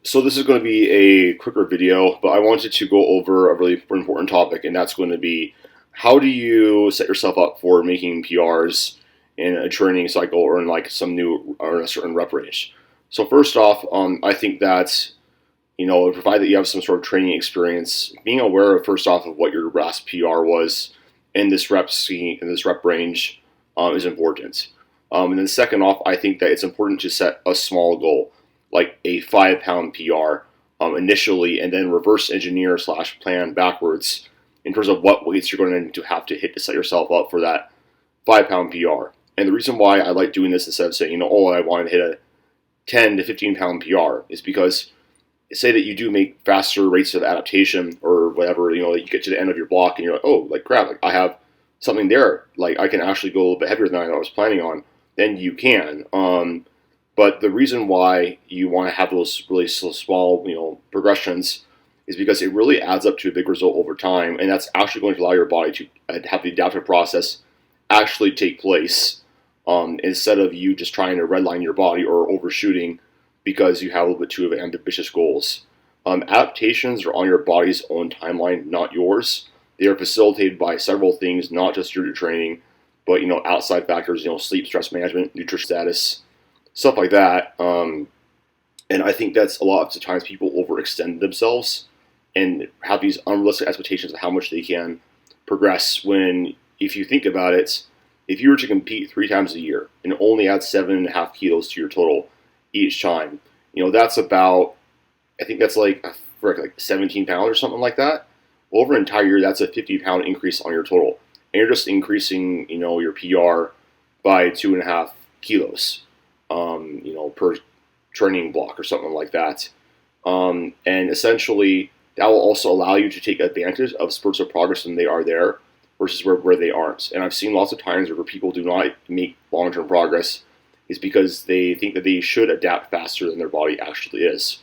So this is going to be a quicker video, but I wanted to go over a really important topic, and that's going to be how do you set yourself up for making PRs in a training cycle or in like some new or a certain rep range. So first off, I think that provided that you have some sort of training experience, being aware of first off of what your last PR was in this rep scheme, in this rep range, is important. And then second off, I think that it's important to set a small goal, like a 5 pound PR initially, and then reverse engineer / plan backwards in terms of what weights you're going to have to hit to set yourself up for that 5 pound PR. And the reason why I like doing this instead of saying, oh, I want to hit a 10 to 15 pound PR is because say that you do make faster rates of adaptation or whatever, you get to the end of your block and you're like, oh, like crap, like I have something there, like I can actually go a little bit heavier than I was planning on, then you can. But the reason why you want to have those really small, progressions is because it really adds up to a big result over time, and that's actually going to allow your body to have the adaptive process actually take place instead of you just trying to redline your body or overshooting because you have a little bit too ambitious goals. Adaptations are on your body's own timeline, not yours. They are facilitated by several things, not just your training, but outside factors, sleep, stress management, nutrition status, stuff like that. And I think that's a lot of the times people overextend themselves and have these unrealistic expectations of how much they can progress. When, if you think about it, if you were to compete 3 times a year and only add 7.5 kilos to your total each time, that's about, I think that's like 17 pounds or something like that. Over an entire year, that's a 50-pound increase on your total, and you're just increasing, your PR by 2.5 kilos, per training block or something like that. And essentially, that will also allow you to take advantage of spurts of progress when they are there versus where they aren't. And I've seen lots of times where people do not make long-term progress is because they think that they should adapt faster than their body actually is.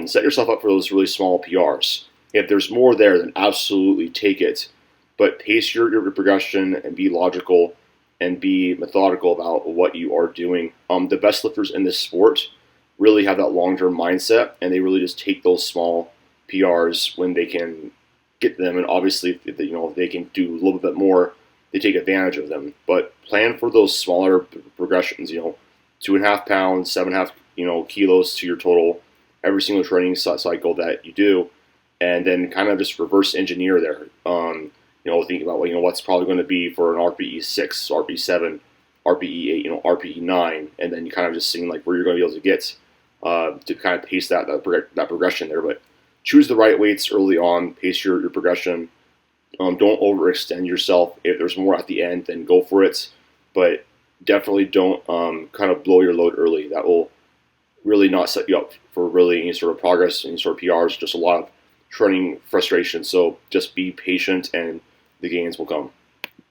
Set yourself up for those really small PRs. If there's more there, then absolutely take it. But pace your progression and be logical and be methodical about what you are doing. The best lifters in this sport really have that long-term mindset, and they really just take those small PRs when they can get them. And obviously, if they can do a little bit more, they take advantage of them. But plan for those smaller progressions. 2.5 pounds, 7.5 kilos to your total every single training cycle that you do, and then kind of just reverse engineer there. Think about what's probably going to be for an RPE 6, RPE 7, RPE 8, RPE 9, and then you kind of just seeing like where you're going to be able to get to kind of pace that progression there. But choose the right weights early on, pace your progression. Don't overextend yourself. If there's more at the end, then go for it. But definitely don't kind of blow your load early. That will really not set you up for really any sort of progress, any sort of PRs, just a lot of training frustration. So just be patient and the gains will come.